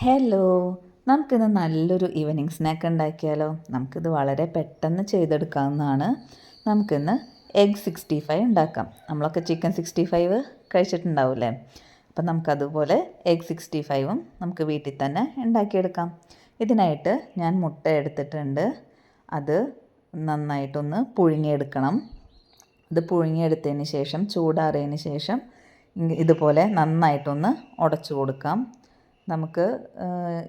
Hello, നമുക്കിന്ന് നല്ലൊരു evening snack ഉണ്ടാക്കിയാലോ. നമുക്കിത് വളരെ പെട്ടെന്ന് ചെയ്തെടുക്കാവുന്നതാണ്. നമുക്കിന്ന് എഗ് 65 ഉണ്ടാക്കാം. നമ്മളൊക്കെ ചിക്കൻ 65 കഴിച്ചിട്ടുണ്ടാവില്ലേ. അപ്പം നമുക്കതുപോലെ എഗ് 65ഉം നമുക്ക് വീട്ടിൽ തന്നെ ഉണ്ടാക്കിയെടുക്കാം. ഇതിനായിട്ട് ഞാൻ മുട്ട എടുത്തിട്ടുണ്ട്. അത് നന്നായിട്ടൊന്ന് പുഴുങ്ങിയെടുക്കണം. ഇത് പുഴുങ്ങിയെടുത്തതിന് ശേഷം ചൂടാറിയതിന് ശേഷം ഇതുപോലെ നന്നായിട്ടൊന്ന് ഉടച്ചു കൊടുക്കാം. നമുക്ക്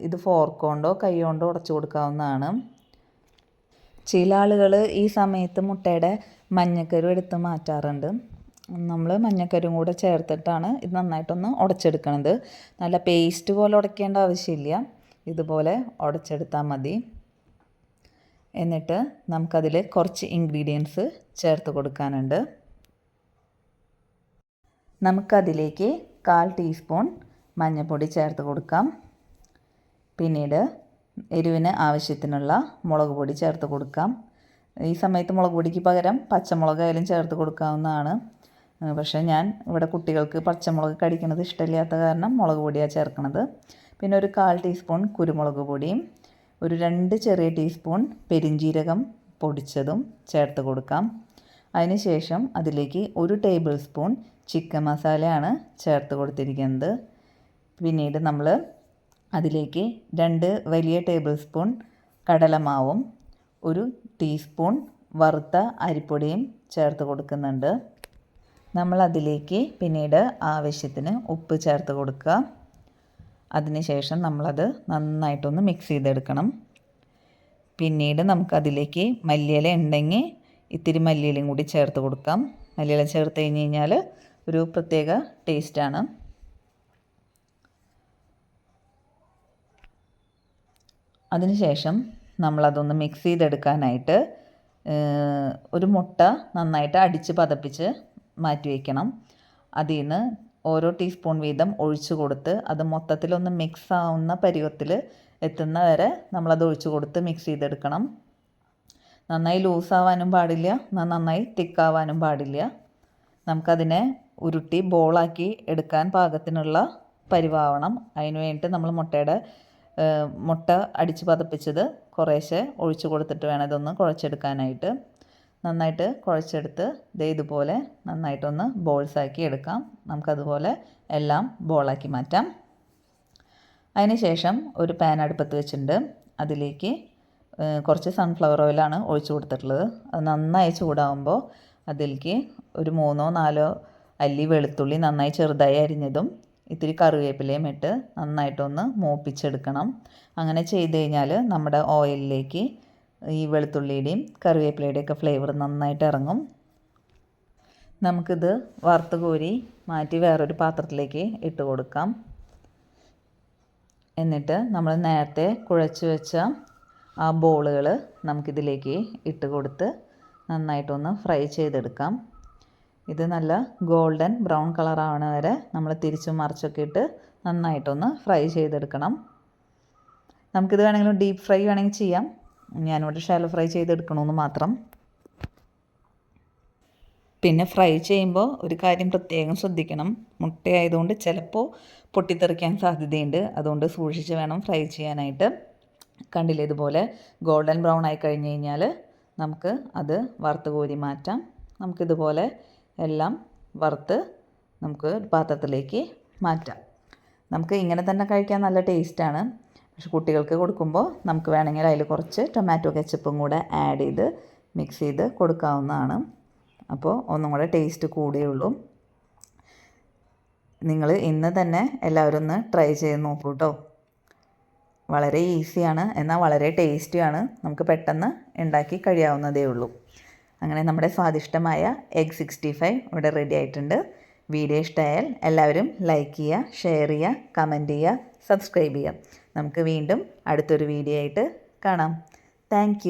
ഇത് ഫോർക്ക് കൊണ്ടോ കൈ കൊണ്ടോ ഉടച്ചു കൊടുക്കാവുന്നതാണ്. ചില ആളുകൾ ഈ സമയത്ത് മുട്ടയുടെ മഞ്ഞക്കരു എടുത്ത് മാറ്റാറുണ്ട്. നമ്മൾ മഞ്ഞക്കരും കൂടെ ചേർത്തിട്ടാണ് ഇത് നന്നായിട്ടൊന്ന് ഉടച്ചെടുക്കണത്. നല്ല പേസ്റ്റ് പോലെ ഉടയ്ക്കേണ്ട ആവശ്യമില്ല, ഇതുപോലെ ഉടച്ചെടുത്താൽ മതി. എന്നിട്ട് നമുക്കതിൽ കുറച്ച് ഇൻഗ്രീഡിയൻസ് ചേർത്ത് കൊടുക്കാനുണ്ട്. നമുക്കതിലേക്ക് 1/4 ടീസ്പൂൺ മഞ്ഞൾപ്പൊടി ചേർത്ത് കൊടുക്കാം. പിന്നീട് എരിവിന് ആവശ്യത്തിനുള്ള മുളക് പൊടി ചേർത്ത് കൊടുക്കാം. ഈ സമയത്ത് മുളക് പൊടിക്ക് പകരം പച്ചമുളകായാലും ചേർത്ത് കൊടുക്കാവുന്നതാണ്. പക്ഷേ ഞാൻ ഇവിടെ കുട്ടികൾക്ക് പച്ചമുളക് കടിക്കുന്നത് ഇഷ്ടമില്ലാത്ത കാരണം മുളക് പൊടിയാണ് ചേർക്കുന്നത്. പിന്നെ ഒരു 1/4 ടീസ്പൂൺ കുരുമുളക് പൊടിയും ഒരു 2 ചെറിയ ടീസ്പൂൺ പെരിഞ്ജീരകം പൊടിച്ചതും ചേർത്ത് കൊടുക്കാം. അതിനുശേഷം അതിലേക്ക് 1 ടേബിൾ സ്പൂൺ ചിക്കൻ മസാലയാണ് ചേർത്ത് കൊടുത്തിരിക്കുന്നത്. പിന്നീട് നമ്മൾ അതിലേക്ക് 2 വലിയ ടേബിൾ സ്പൂൺ കടലമാവും 1 ടീസ്പൂൺ വറുത്ത അരിപ്പൊടിയും ചേർത്ത് കൊടുക്കുന്നുണ്ട്. നമ്മൾ അതിലേക്ക് പിന്നീട് ആവശ്യത്തിന് ഉപ്പ് ചേർത്ത് കൊടുക്കുക. അതിനുശേഷം നമ്മളത് നന്നായിട്ടൊന്ന് മിക്സ് ചെയ്തെടുക്കണം. പിന്നീട് നമുക്കതിലേക്ക് മല്ലിയില ഉണ്ടെങ്കിൽ ഇത്തിരി മല്ലിയിലയും കൂടി ചേർത്ത് കൊടുക്കാം. മല്ലിയില ചേർത്ത് കഴിഞ്ഞ് കഴിഞ്ഞാൽ ഒരു പ്രത്യേക ടേസ്റ്റാണ്. അതിനുശേഷം നമ്മളതൊന്ന് മിക്സ് ചെയ്തെടുക്കാനായിട്ട് ഒരു മുട്ട നന്നായിട്ട് അടിച്ച് പതപ്പിച്ച് മാറ്റി വയ്ക്കണം. അതിൽ നിന്ന് ഓരോ ടീസ്പൂൺ വീതം ഒഴിച്ച് കൊടുത്ത് അത് മൊത്തത്തിലൊന്ന് മിക്സ് ആവുന്ന പരുവത്തിൽ എത്തുന്ന വരെ നമ്മളത് ഒഴിച്ച് കൊടുത്ത് മിക്സ് ചെയ്തെടുക്കണം. നന്നായി ലൂസാവാനും പാടില്ല, നന്നായി തിക്കാവാനും പാടില്ല. നമുക്കതിനെ ഉരുട്ടി ബോളാക്കി എടുക്കാൻ പാകത്തിനുള്ള പരിവാവണം. അതിന് വേണ്ടിയിട്ട് നമ്മൾ മുട്ട അടിച്ച് പതപ്പിച്ചത് കുറേശ്ശെ ഒഴിച്ച് കൊടുത്തിട്ട് വേണം ഇതൊന്ന് കുഴച്ചെടുക്കാനായിട്ട്. നന്നായിട്ട് കുഴച്ചെടുത്ത് ഇതുപോലെ നന്നായിട്ടൊന്ന് ബോൾസാക്കി എടുക്കാം. നമുക്കതുപോലെ എല്ലാം ബോളാക്കി മാറ്റാം. അതിന് ശേഷം ഒരു പാൻ അടുപ്പത്ത് വെച്ചിട്ടുണ്ട്. അതിലേക്ക് കുറച്ച് സൺഫ്ലവർ ഓയിലാണ് ഒഴിച്ച് കൊടുത്തിട്ടുള്ളത്. അത് നന്നായി ചൂടാകുമ്പോൾ അതിലേക്ക് ഒരു 3-4 അല്ലി വെളുത്തുള്ളി നന്നായി ചെറുതായി അരിഞ്ഞതും ഇത്തിരി കറിവേപ്പിലയും ഇട്ട് നന്നായിട്ടൊന്ന് മൂപ്പിച്ചെടുക്കണം. അങ്ങനെ ചെയ്ത് കഴിഞ്ഞാൽ നമ്മുടെ ഓയിലിലേക്ക് ഈ വെളുത്തുള്ളിയുടെയും കറിവേപ്പിലയുടെയൊക്കെ ഫ്ലേവർ നന്നായിട്ട് ഇറങ്ങും. നമുക്കിത് വറുത്ത് കോരി മാറ്റി വേറൊരു പാത്രത്തിലേക്ക് ഇട്ട് കൊടുക്കാം. എന്നിട്ട് നമ്മൾ നേരത്തെ കുഴച്ച് വെച്ച ആ ബോളുകൾ നമുക്കിതിലേക്ക് ഇട്ട് കൊടുത്ത് നന്നായിട്ടൊന്ന് ഫ്രൈ ചെയ്തെടുക്കാം. ഇത് നല്ല ഗോൾഡൻ ബ്രൗൺ കളർ ആവണ വരെ നമ്മൾ തിരിച്ചും മറിച്ചൊക്കെ ഇട്ട് നന്നായിട്ടൊന്ന് ഫ്രൈ ചെയ്തെടുക്കണം. നമുക്കിത് വേണമെങ്കിലും ഡീപ്പ് ഫ്രൈ വേണമെങ്കിൽ ചെയ്യാം. ഞാനിവിടെ ഷാലോ ഫ്രൈ ചെയ്തെടുക്കണമെന്ന് മാത്രം. പിന്നെ ഫ്രൈ ചെയ്യുമ്പോൾ ഒരു കാര്യം പ്രത്യേകം ശ്രദ്ധിക്കണം. മുട്ടയായതുകൊണ്ട് ചിലപ്പോൾ പൊട്ടിത്തെറിക്കാൻ സാധ്യതയുണ്ട്. അതുകൊണ്ട് സൂക്ഷിച്ച് വേണം ഫ്രൈ ചെയ്യാനായിട്ട്. കണ്ടില്ലേ, ഇതുപോലെ ഗോൾഡൻ ബ്രൗൺ ആയി കഴിഞ്ഞ് കഴിഞ്ഞാൽ നമുക്ക് അത് വറുത്ത് കോരി മാറ്റാം. നമുക്കിതുപോലെ എല്ലാം വറുത്ത് നമുക്ക് പാത്രത്തിലേക്ക് മാറ്റാം. നമുക്ക് ഇങ്ങനെ തന്നെ കഴിക്കാൻ നല്ല ടേസ്റ്റാണ്. പക്ഷെ കുട്ടികൾക്ക് കൊടുക്കുമ്പോൾ നമുക്ക് വേണമെങ്കിൽ അതിൽ കുറച്ച് ടൊമാറ്റോ കെച്ചപ്പും കൂടെ ആഡ് ചെയ്ത് മിക്സ് ചെയ്ത് കൊടുക്കാവുന്നതാണ്. അപ്പോൾ ഒന്നും കൂടെ ടേസ്റ്റ് കൂടുകയുള്ളൂ. നിങ്ങൾ ഇന്ന് തന്നെ എല്ലാവരും ഒന്ന് ട്രൈ ചെയ്ത് നോക്കൂ കേട്ടോ. വളരെ ഈസിയാണ്, എന്നാൽ വളരെ ടേസ്റ്റിയാണ്. നമുക്ക് പെട്ടെന്ന് ഉണ്ടാക്കി കഴിയാവുന്നതേ ഉള്ളൂ. അങ്ങനെ നമ്മുടെ സ്വാദിഷ്ടമായ എഗ് 65 ഇവിടെ റെഡി ആയിട്ടുണ്ട്. വീഡിയോ ഇഷ്ടമായാൽ എല്ലാവരും ലൈക്ക് ചെയ്യുക, ഷെയർ ചെയ്യുക, കമൻറ്റ് ചെയ്യുക, സബ്സ്ക്രൈബ് ചെയ്യുക. നമുക്ക് വീണ്ടും അടുത്തൊരു വീഡിയോ ആയിട്ട് കാണാം. താങ്ക്